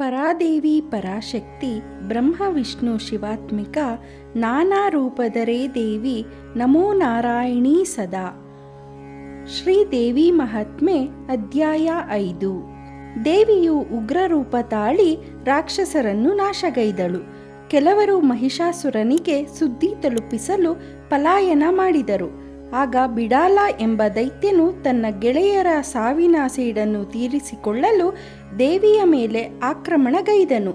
ಪರಾದೇವಿ ಪರಾಶಕ್ತಿ ಬ್ರಹ್ಮ ವಿಷ್ಣು ಶಿವಾತ್ಮಿಕ ನಾನಾ ರೂಪಧರೆ ದೇವಿ ನಮೋ ನಾರಾಯಣೀ ಸದಾ. ಶ್ರೀದೇವಿ ಮಹಾತ್ಮೆ ಅಧ್ಯಾಯ 5. ದೇವಿಯು ಉಗ್ರರೂಪ ತಾಳಿ ರಾಕ್ಷಸರನ್ನು ನಾಶಗೈದಳು. ಕೆಲವರು ಮಹಿಷಾಸುರನಿಗೆ ಸುದ್ದಿ ತಲುಪಿಸಲು ಪಲಾಯನ ಮಾಡಿದರು. ಆಗ ಬಿಡಾಲ ಎಂಬ ದೈತ್ಯನು ತನ್ನ ಗೆಳೆಯರ ಸಾವಿನ ಸೇಡನ್ನು ತೀರಿಸಿಕೊಳ್ಳಲು ದೇವಿಯ ಮೇಲೆ ಆಕ್ರಮಣಗೈದನು.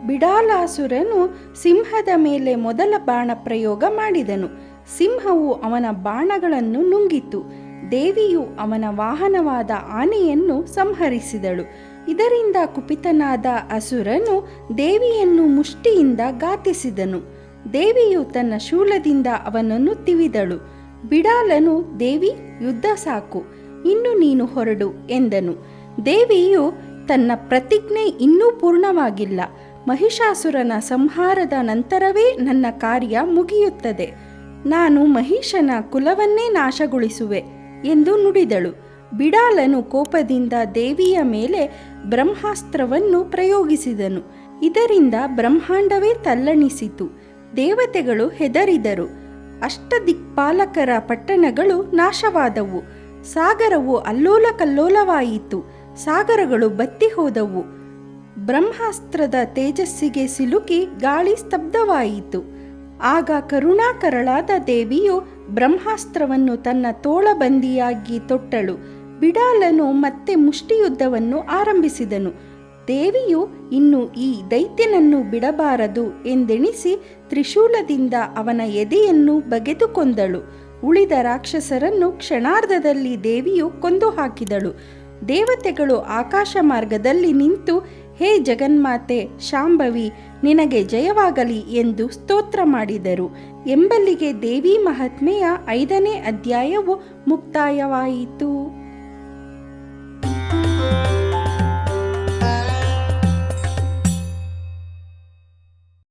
ಬಿಡಾಲಾಸುರನು ಸಿಂಹದ ಮೇಲೆ ಮೊದಲ ಬಾಣ ಪ್ರಯೋಗ ಮಾಡಿದನು. ಸಿಂಹವು ಅವನ ಬಾಣಗಳನ್ನು ನುಂಗಿತು. ದೇವಿಯು ಅವನ ವಾಹನವಾದ ಆನೆಯನ್ನು ಸಂಹರಿಸಿದಳು. ಇದರಿಂದ ಕುಪಿತನಾದ ಅಸುರನು ದೇವಿಯನ್ನು ಮುಷ್ಟಿಯಿಂದ ಘಾತಿಸಿದನು. ದೇವಿಯು ತನ್ನ ಶೂಲದಿಂದ ಅವನನ್ನು ತಿವಿದಳು. ಬಿಡಾಲನು, ದೇವಿ, ಯುದ್ಧ ಸಾಕು, ಇನ್ನು ನೀನು ಹೊರಡು ಎಂದನು. ದೇವಿಯು ತನ್ನ ಪ್ರತಿಜ್ಞೆ ಇನ್ನೂ ಪೂರ್ಣವಾಗಿಲ್ಲ, ಮಹಿಷಾಸುರನ ಸಂಹಾರದ ನಂತರವೇ ನನ್ನ ಕಾರ್ಯ ಮುಗಿಯುತ್ತದೆ, ನಾನು ಮಹಿಷನ ಕುಲವನ್ನೇ ನಾಶಗೊಳಿಸುವೆ ಎಂದು ನುಡಿದಳು. ಬಿಡಾಲನು ಕೋಪದಿಂದ ದೇವಿಯ ಮೇಲೆ ಬ್ರಹ್ಮಾಸ್ತ್ರವನ್ನು ಪ್ರಯೋಗಿಸಿದನು. ಇದರಿಂದ ಬ್ರಹ್ಮಾಂಡವೇ ತಲ್ಲಣಿಸಿತು. ದೇವತೆಗಳು ಹೆದರಿದರು. ಅಷ್ಟದಿಕ್ಪಾಲಕರ ಪಟ್ಟಣಗಳು ನಾಶವಾದವು. ಸಾಗರವು ಅಲ್ಲೋಲ ಕಲ್ಲೋಲವಾಯಿತು. ಸಾಗರಗಳು ಬತ್ತಿ ಹೋದವು. ಬ್ರಹ್ಮಾಸ್ತ್ರದ ತೇಜಸ್ಸಿಗೆ ಸಿಲುಕಿ ಗಾಳಿ ಸ್ತಬ್ಧವಾಯಿತು. ಆಗ ಕರುಣಾಕರಳಾದ ದೇವಿಯು ಬ್ರಹ್ಮಾಸ್ತ್ರವನ್ನು ತನ್ನ ತೋಳಬಂದಿಯಾಗಿ ತೊಟ್ಟಳು. ಬಿಡಾಲನು ಮತ್ತೆ ಮುಷ್ಟಿಯುದ್ಧವನ್ನು ಆರಂಭಿಸಿದನು. ದೇವಿಯು ಇನ್ನು ಈ ದೈತ್ಯನನ್ನು ಬಿಡಬಾರದು ಎಂದೆಣಿಸಿ ತ್ರಿಶೂಲದಿಂದ ಅವನ ಎದೆಯನ್ನು ಬಗೆದು ಕೊಂದಳು. ಉಳಿದ ರಾಕ್ಷಸರನ್ನು ಕ್ಷಣಾರ್ಧದಲ್ಲಿ ದೇವಿಯು ಕೊಂದು ಹಾಕಿದಳು. ದೇವತೆಗಳು ಆಕಾಶ ಮಾರ್ಗದಲ್ಲಿ ನಿಂತು, ಹೇ ಜಗನ್ಮಾತೆ ಶಾಂಭವಿ, ನಿನಗೆ ಜಯವಾಗಲಿ ಎಂದು ಸ್ತೋತ್ರ ಮಾಡಿದರು. ಎಂಬಲ್ಲಿಗೆ ದೇವಿ ಮಹಾತ್ಮೆಯ 5ನೇ ಅಧ್ಯಾಯವು ಮುಕ್ತಾಯವಾಯಿತು.